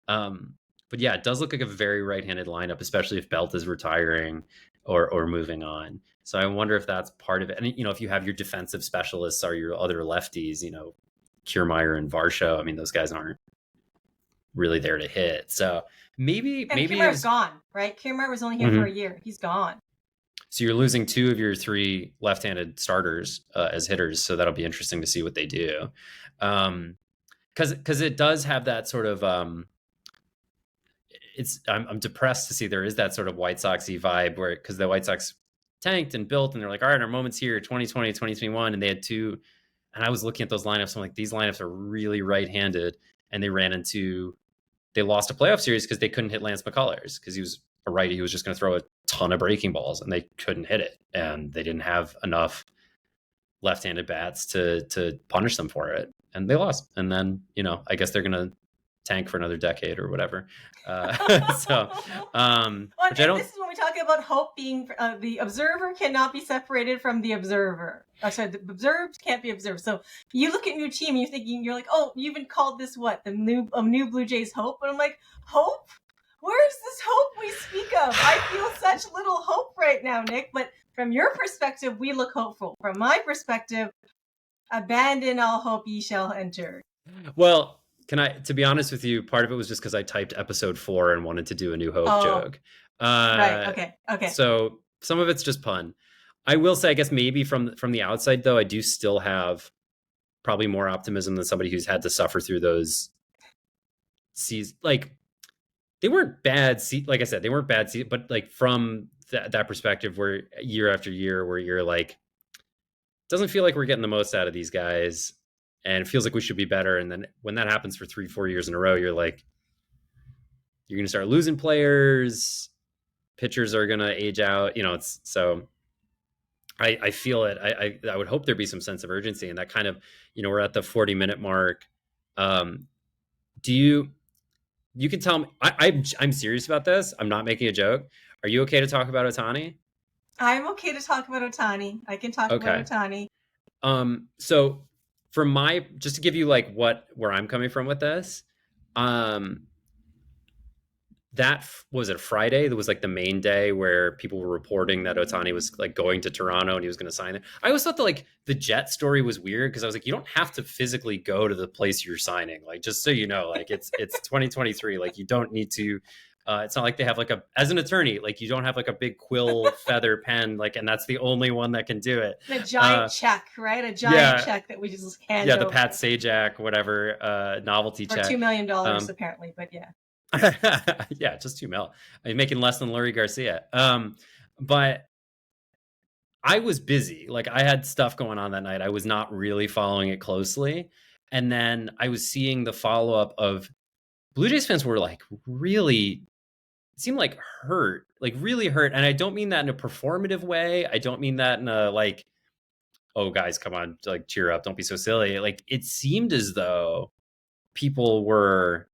But yeah, it does look like a very right-handed lineup, especially if Belt is retiring or moving on. So I wonder if that's part of it. And, if you have your defensive specialists or your other lefties, Kiermaier and Varsho, I mean, those guys aren't really there to hit. So maybe Kiermaier's gone, right? Kiermaier was only here for a year. He's gone. So you're losing two of your three left-handed starters as hitters. So that'll be interesting to see what they do. Because it does have that sort of I'm depressed to see there is that sort of White Sox-y vibe because the White Sox tanked and built, and they're like, all right, our moment's here, 2020, 2021, and they had two. And I was looking at those lineups. I'm like, these lineups are really right-handed, and they lost a playoff series because they couldn't hit Lance McCullers because he was a righty. He was just going to throw a ton of breaking balls, and they couldn't hit it, and they didn't have enough left-handed bats to punish them for it, and they lost. And then, I guess they're going to tank for another decade or whatever. So, which I don't. This is when we talk about hope being the observer cannot be separated from the observer. Sorry, the observed can't be observed. So you look at your team and you're thinking, you're like, oh, you even called this what, the new Blue Jays hope? And I'm like, hope? Where's this hope we speak of? I feel such little hope right now, Nick. But from your perspective, we look hopeful. From my perspective, abandon all hope, ye shall enter. Well, to be honest with you, part of it was just because I typed episode 4 and wanted to do a new hope joke. Right. Okay. So some of it's just pun. I will say, I guess maybe from the outside, though, I do still have probably more optimism than somebody who's had to suffer through those seasons. Like, they weren't bad. Like I said, they weren't bad seasons, but like from that perspective, where year after year, where you're like, it doesn't feel like we're getting the most out of these guys, and it feels like we should be better. And then when that happens for 3-4 years in a row, you're like, you're going to start losing players. Pitchers are going to age out. It's so. I feel it. I would hope there'd be some sense of urgency, and that kind of, we're at the 40-minute mark. You can tell me, I'm serious about this. I'm not making a joke. Are you okay to talk about Ohtani? I'm okay to talk about Ohtani. I can talk about Ohtani. So just to give you like where I'm coming from with this, that was it Friday. That was like the main day where people were reporting that Ohtani was like going to Toronto and he was going to sign there. I always thought that like the Jet story was weird because I was like, you don't have to physically go to the place you're signing. Like, just so you know, like it's 2023. Like, you don't need to. It's not like they have like as an attorney, like you don't have like a big quill feather pen, like, and that's the only one that can do it. A giant check, right? A giant check that we just hand over. The Pat Sajak, whatever, novelty check. For $2 million, apparently, but yeah. Yeah, just $2 million. I'm making less than Lurie Garcia. But I was busy. Like, I had stuff going on that night. I was not really following it closely. And then I was seeing the follow-up of Blue Jays fans were like really, it seemed like hurt, like really hurt. And I don't mean that in a performative way. I don't mean that in a like, oh guys, come on, like cheer up, don't be so silly. Like, it seemed as though people were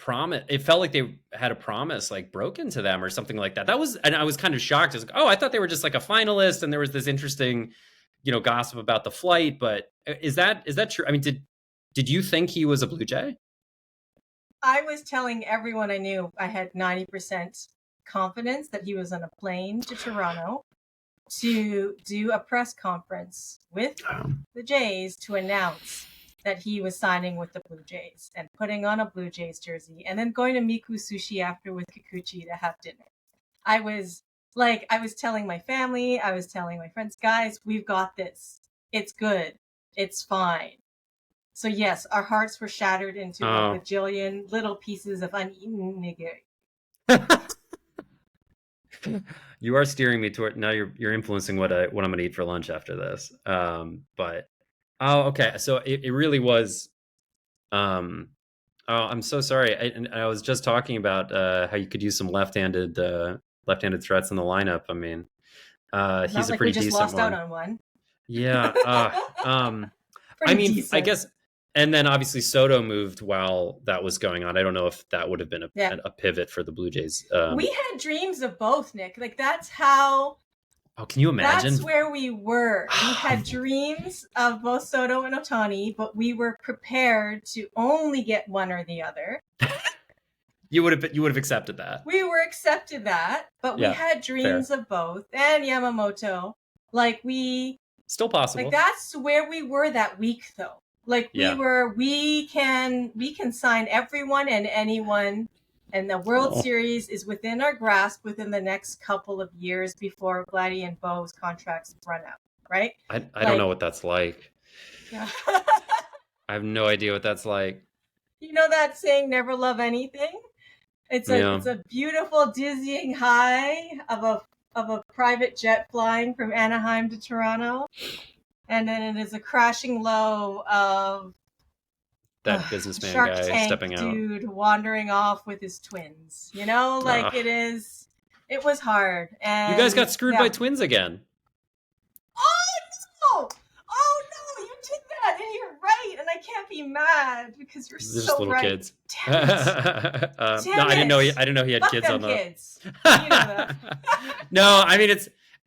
it felt like they had a promise like broken to them or something like that. And I was kind of shocked. I was like, oh, I thought they were just like a finalist, and there was this interesting, gossip about the flight. But is that true? I mean, did you think he was a Blue Jay? I was telling everyone I knew I had 90% confidence that he was on a plane to Toronto to do a press conference with the Jays to announce that he was signing with the Blue Jays and putting on a Blue Jays jersey and then going to Miku Sushi after with Kikuchi to have dinner. I was telling my family, I was telling my friends, guys, we've got this. It's good. It's fine. So yes, our hearts were shattered into a bajillion little pieces of uneaten nigiri. You are steering me toward, now you're influencing what I'm going to eat for lunch after this. But oh, okay. So it really was. I'm so sorry. I was just talking about how you could use some left-handed threats in the lineup. I mean, he's a pretty decent one. We just lost out on one. Yeah. I mean, decent. I guess. And then obviously Soto moved while that was going on. I don't know if that would have been a pivot for the Blue Jays. We had dreams of both, Nick. Like, that's how. Oh, can you imagine? That's where we were. We had dreams of both Soto and Ohtani, but we were prepared to only get one or the other. You would have accepted that. We were accepted that, but we had dreams of both, and Yamamoto. Like, still possible. Like, that's where we were that week, though. Like, we can sign everyone and anyone. And the World Series is within our grasp within the next couple of years before Vladdy and Bo's contracts run out, right? I don't know what that's like. Yeah. I have no idea what that's like. You know that saying, never love anything? It's a beautiful, dizzying high of a of a private jet flying from Anaheim to Toronto, and then it is a crashing low of That businessman Shark guy Tank stepping out. dude wandering off with his twins. You know, like Ugh. it is. It was hard, You guys got and screwed by yeah. twins again. Oh no! Oh no! You did that, and you're right, and I can't be mad because you're They're just so little right. kids. Damn it! No, Damn I didn't know. it! I didn't know he had Fuck kids them on the. kids. You know that. No, I mean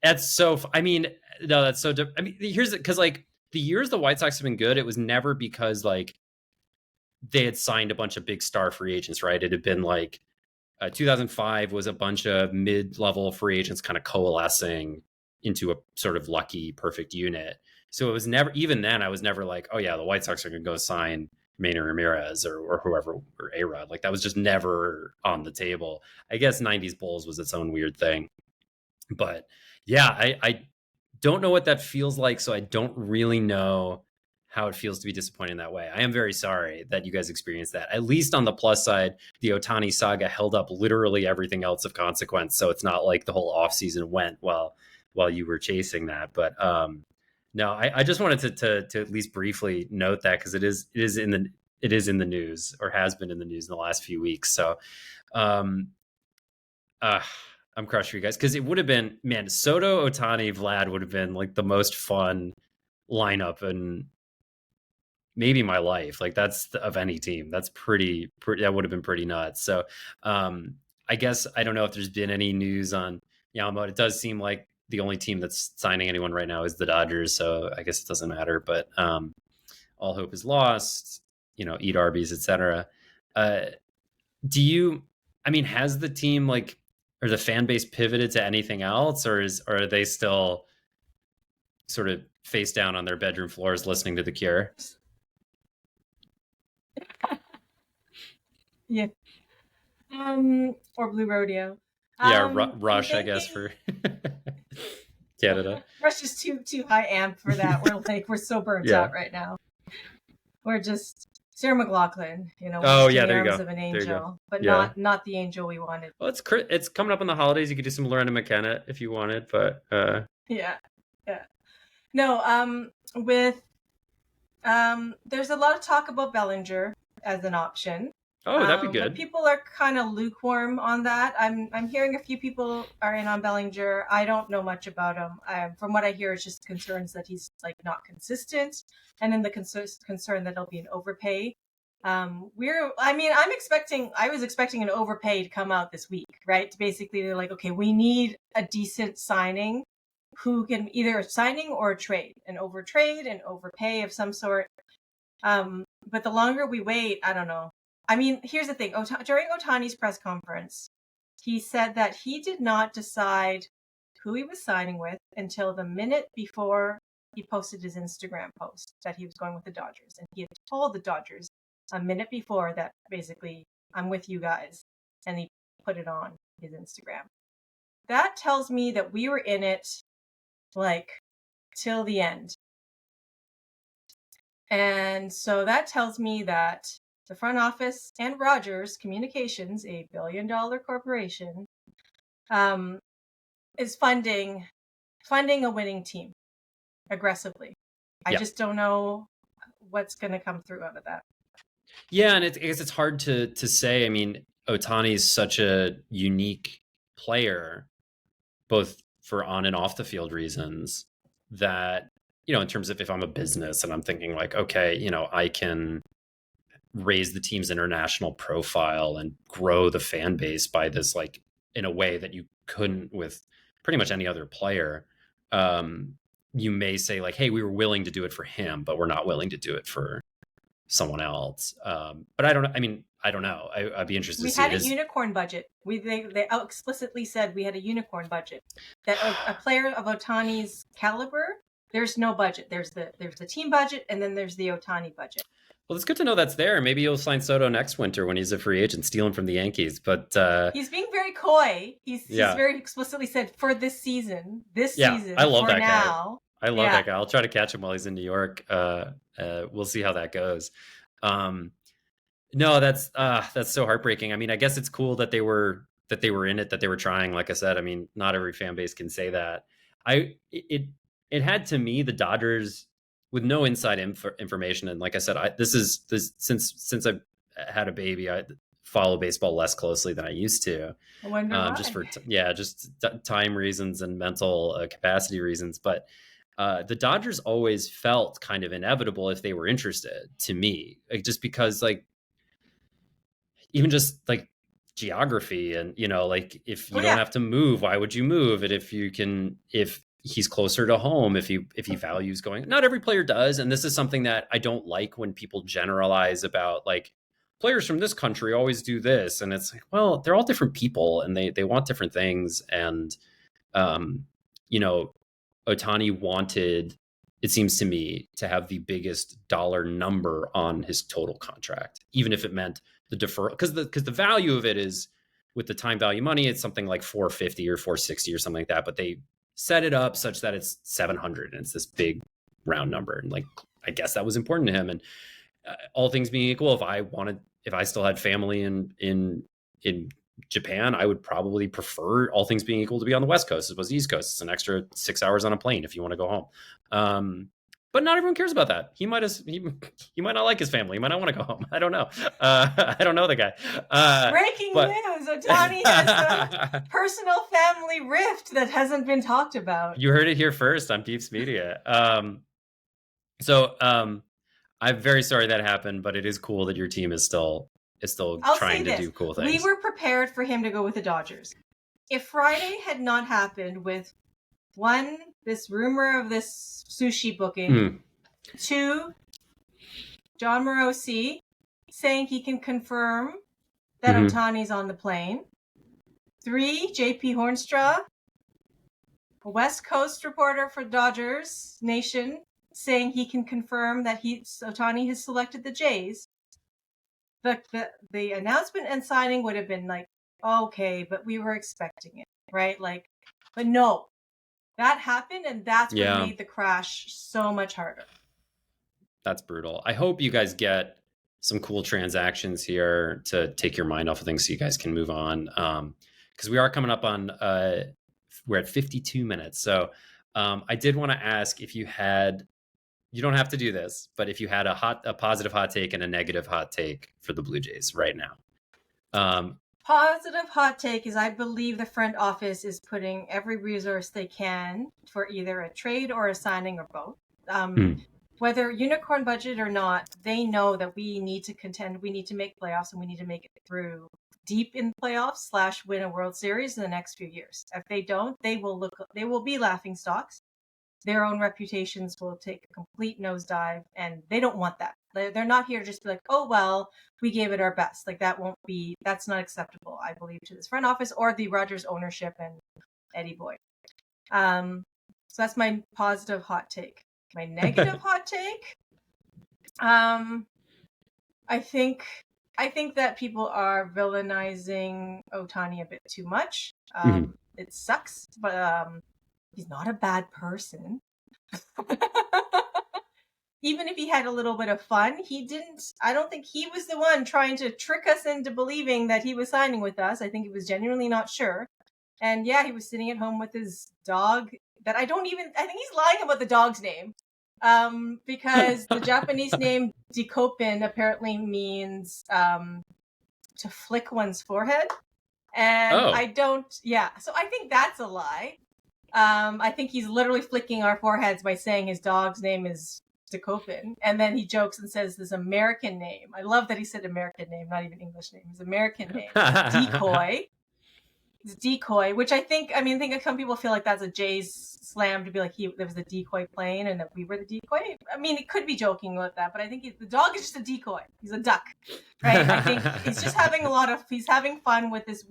that's so. I mean, no, that's so. I mean, here's it because like the years the White Sox have been good, it was never because like they had signed a bunch of big star free agents, right? It had been like 2005 was a bunch of mid-level free agents kind of coalescing into a sort of lucky perfect unit. So it was never, even then I was never like, oh yeah, the White Sox are going to go sign Manny Ramirez or whoever, or A-Rod. Like that was just never on the table. I guess 90s Bulls was its own weird thing. But yeah, I don't know what that feels like, so I don't really know how it feels to be disappointed in that way. I am very sorry that you guys experienced that. At least on the plus side, the Ohtani saga held up literally everything else of consequence, so it's not like the whole offseason went while you were chasing that. But no, I just wanted to at least briefly note that because it is in the news, or has been in the news in the last few weeks. So um, uh, I'm crushed for you guys because it would have been, man, Soto, Ohtani, Vlad would have been like the most fun lineup in maybe my life. Like that's of any team. That's pretty. That would have been pretty nuts. So I guess I don't know if there's been any news on Yamamoto. It does seem like the only team that's signing anyone right now is the Dodgers. So I guess it doesn't matter. But all hope is lost. Eat Arby's, etc. Do you? I mean, has the team like, or the fan base pivoted to anything else, or are they still sort of face down on their bedroom floors listening to The Cure? Yeah. Or Blue Rodeo. Yeah, I'm Rush, I guess, thinking for Canada. Rush is too high amp for that. We're so burnt Yeah. out right now. We're just Sarah McLachlan, Oh, with yeah, the there you arms go. of an There you go. angel, but Yeah. not the angel we wanted. Well, it's coming up on the holidays. You could do some Lorena McKenna if you wanted, but Yeah. No, with there's a lot of talk about Bellinger as an option. oh, that'd be But good. people are kind of lukewarm on that. I'm hearing a few people are in on Bellinger. I don't know much about him. From what I hear, it's just concerns that he's like not consistent, and then the concern that he'll be an overpay. I was expecting an overpay to come out this week, right? Basically, they're like, okay, we need a decent signing who can either a signing or a trade, an overtrade, an overpay of some sort. But the longer we wait, I don't know. I mean, here's the thing. During Ohtani's press conference, he said that he did not decide who he was signing with until the minute before he posted his Instagram post that he was going with the Dodgers. And he had told the Dodgers a minute before that basically, I'm with you guys. And he put it on his Instagram. That tells me that we were in it like till the end. And so that tells me that the front office and Rogers Communications, a billion-dollar corporation, is funding a winning team aggressively. I just don't know what's going to come through out of that. Yeah, and I guess it's hard to say. I mean, Ohtani is such a unique player, both for on and off the field reasons, that in terms of if I'm a business and I'm thinking like, okay, I can raise the team's international profile and grow the fan base by this, like in a way that you couldn't with pretty much any other player. You may say like, hey, we were willing to do it for him, but we're not willing to do it for someone else. But I don't know. I mean, I don't know. I'd be interested to see. We had a unicorn budget. They explicitly said we had a unicorn budget. That a player of Ohtani's caliber, there's no budget. There's the team budget, and then there's the Ohtani budget. Well, it's good to know that's there. Maybe you'll sign Soto next winter when he's a free agent, steal him from the Yankees. But he's being very coy. He's very explicitly said for this season. I love that now. guy. I love that guy. I'll try to catch him while he's in New York. We'll see how that goes. No, that's so heartbreaking. I mean, I guess it's cool that they were that they were in it, that they were trying. Like I said, I mean, not every fan base can say that. It had, to me, the Dodgers, with no inside information, and like I said, this since I've had a baby, I follow baseball less closely than I used to, I wonder why. just for time reasons and mental capacity reasons. But the Dodgers always felt kind of inevitable if they were interested, to me, like, just because, like, even just like geography, and like, if you don't have to move, why would you move? And if he's closer to home, if he values going, not every player does. And this is something that I don't like, when people generalize about, like, players from this country always do this. And it's like, well, they're all different people, and they want different things. And Ohtani wanted, it seems to me, to have the biggest dollar number on his total contract, even if it meant the deferral, because the value of it is, with the time value money, it's something like 450 or 460 or something like that. But they set it up such that it's 700, and it's this big round number. And, like, I guess that was important to him. And all things being equal, if I still had family in Japan, I would probably prefer, all things being equal, to be on the West Coast as opposed to the East Coast. It's an extra 6 hours on a plane if you want to go home. But not everyone cares about that. He might not like his family. He might not want to go home. I don't know. I don't know the guy. Breaking news: Ohtani has a personal family rift that hasn't been talked about. You heard it here first on Beeps Media. I'm very sorry that happened, but it is cool that your team is still trying to do cool things. We were prepared for him to go with the Dodgers. If Friday had not happened with, one, this rumor of this sushi booking, two, John Morosi saying he can confirm that Ohtani's on the plane, three, JP Hornstra, a West Coast reporter for Dodgers Nation, saying he can confirm that Ohtani has selected the Jays. The announcement and signing would have been like, okay, but we were expecting it, right? Like, but no, that happened, and that's what made the crash so much harder. That's brutal. I hope you guys get some cool transactions here to take your mind off of things, so you guys can move on. Because we are coming up on, we're at 52 minutes. So I did want to ask if you had, you don't have to do this, but if you had a positive hot take and a negative hot take for the Blue Jays right now. Positive hot take is, I believe the front office is putting every resource they can for either a trade or a signing or both. Whether unicorn budget or not, they know that we need to contend, we need to make playoffs, and we need to make it through deep in playoffs / win a World Series in the next few years. If they don't, they will be laughing stocks. Their own reputations will take a complete nosedive, and they don't want that. They're not here to just be like, oh, well, we gave it our best. Like, that's not acceptable, I believe, to this front office or the Rogers ownership and Eddie Boyd. So that's my positive hot take. My negative hot take, I think that people are villainizing Ohtani a bit too much. It sucks, but he's not a bad person. Even if he had a little bit of fun, I don't think he was the one trying to trick us into believing that he was signing with us. I think he was genuinely not sure. And yeah, he was sitting at home with his dog that I think he's lying about the dog's name. Because the Japanese name Dikopin apparently means to flick one's forehead. And so I think that's a lie. I think he's literally flicking our foreheads by saying his dog's name is Dikopin. And then he jokes and says this American name. I love that he said American name, not even English name. His American name. Decoy. It's Decoy, which I think some people feel like that's a Jays slam to be like there was the decoy plane and that we were the decoy. I mean, it could be joking about that, but I think the dog is just a decoy. He's a duck, right? I think he's just he's having fun with this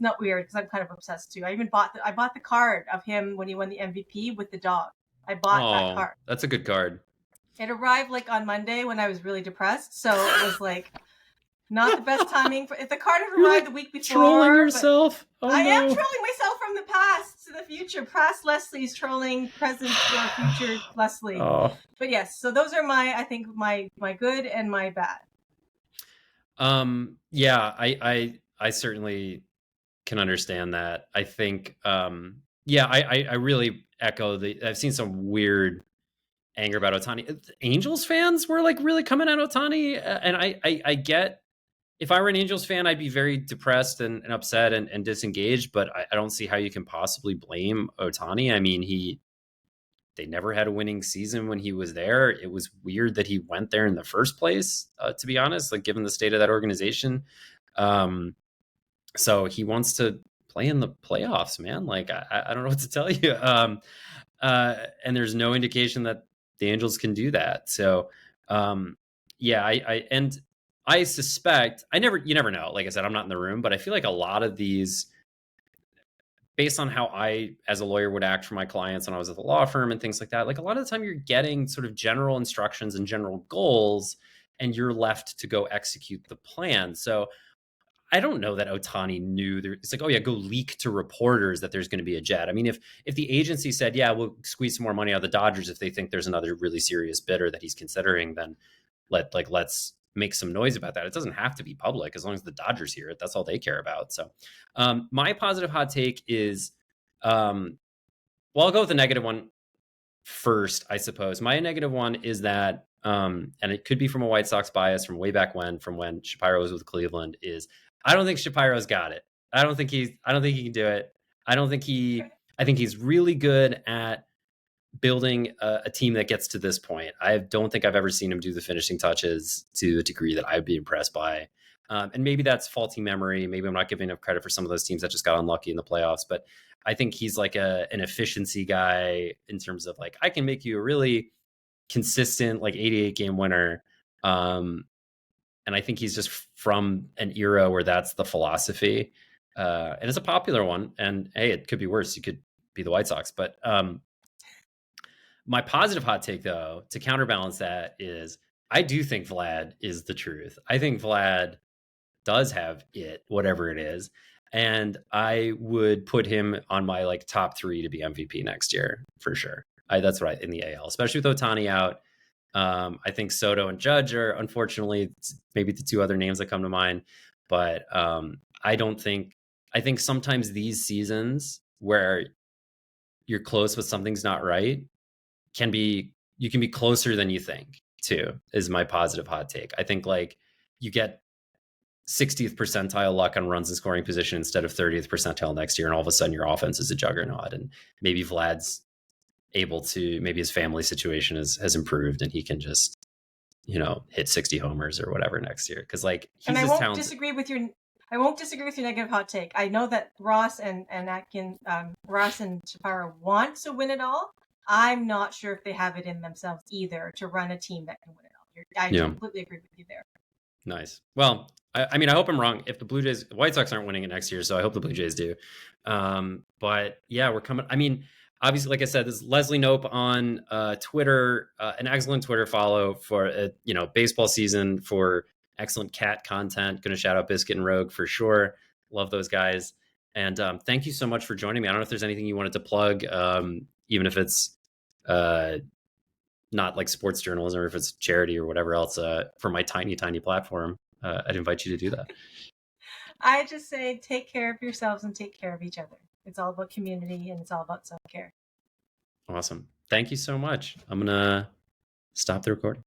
not weird because I'm kind of obsessed too. I bought the card of him when he won the MVP with the dog. I bought that card. That's a good card. It arrived like on Monday when I was really depressed, so it was like not the best timing. If the card had arrived the week before, trolling yourself. I am trolling myself from the past to the future. Past Leslie's trolling present or future Leslie. Oh. But yes, so those are my good and my bad. Yeah, I certainly can understand that. I think, yeah, I really echo I've seen some weird anger about Otani. Angels fans were like really coming at Otani, and I get, if I were an Angels fan, I'd be very depressed and upset and disengaged. But I don't see how you can possibly blame Otani. I mean, they never had a winning season when he was there. It was weird that he went there in the first place, to be honest, like given the state of that organization. So he wants to play in the playoffs, man. Like, I don't know what to tell you. And there's no indication that the Angels can do that. So, yeah, I suspect, you never know. Like I said, I'm not in the room, but I feel like a lot of these, based on how I, as a lawyer, would act for my clients when I was at the law firm and things like that, like a lot of the time you're getting sort of general instructions and general goals, and you're left to go execute the plan. So I don't know that Otani knew there. It's like, oh yeah, go leak to reporters that there's going to be a jet. I mean, if the agency said, yeah, we'll squeeze some more money out of the Dodgers if they think there's another really serious bidder that he's considering, then let's make some noise about that. It doesn't have to be public as long as the Dodgers hear it. That's all they care about. So, my positive hot take is, well, I'll go with the negative one first, I suppose. My negative one is that, and it could be from a White Sox bias from way back when, from when Shapiro was with Cleveland, is I don't think Shapiro's got it. I don't think he can do it. I think he's really good at building a team that gets to this point. I don't think I've ever seen him do the finishing touches to the degree that I'd be impressed by. And maybe that's faulty memory. Maybe I'm not giving enough credit for some of those teams that just got unlucky in the playoffs. But I think he's like an efficiency guy in terms of like, I can make you a really consistent, like 88 game winner. And I think he's just from an era where that's the philosophy. And it's a popular one. And hey, it could be worse. You could be the White Sox. But my positive hot take, though, to counterbalance that is I do think Vlad is the truth. I think Vlad does have it, whatever it is. And I would put him on my like top 3 to be MVP next year for sure. That's right, in the AL, especially with Otani out. I think Soto and Judge are, unfortunately, maybe the 2 other names that come to mind. But I think sometimes these seasons where you're close but something's not right you can be closer than you think too, is my positive hot take. I think like you get 60th percentile luck on runs in scoring position instead of 30th percentile next year, and all of a sudden your offense is a juggernaut. And maybe Vlad's able to, maybe his family situation has improved and he can just, hit 60 homers or whatever next year. Cause like he's and I just won't talented. I won't disagree with your negative hot take. I know that Ross and Ross and Shapiro want to win it all. I'm not sure if they have it in themselves either to run a team that can win it all. I completely agree with you there. Nice. Well, I mean, I hope I'm wrong. If the White Sox aren't winning it next year, so I hope the Blue Jays do. But yeah, we're coming. I mean, obviously, like I said, this is Leslie Nope on Twitter, an excellent Twitter follow for baseball season, for excellent cat content. Going to shout out Biscuit and Rogue for sure. Love those guys. And thank you so much for joining me. I don't know if there's anything you wanted to plug, even if it's not like sports journalism or if it's charity or whatever else, for my tiny platform. I'd invite you to do that. I just say take care of yourselves and take care of each other. It's all about community and it's all about self-care. Awesome. Thank you so much. I'm going to stop the recording.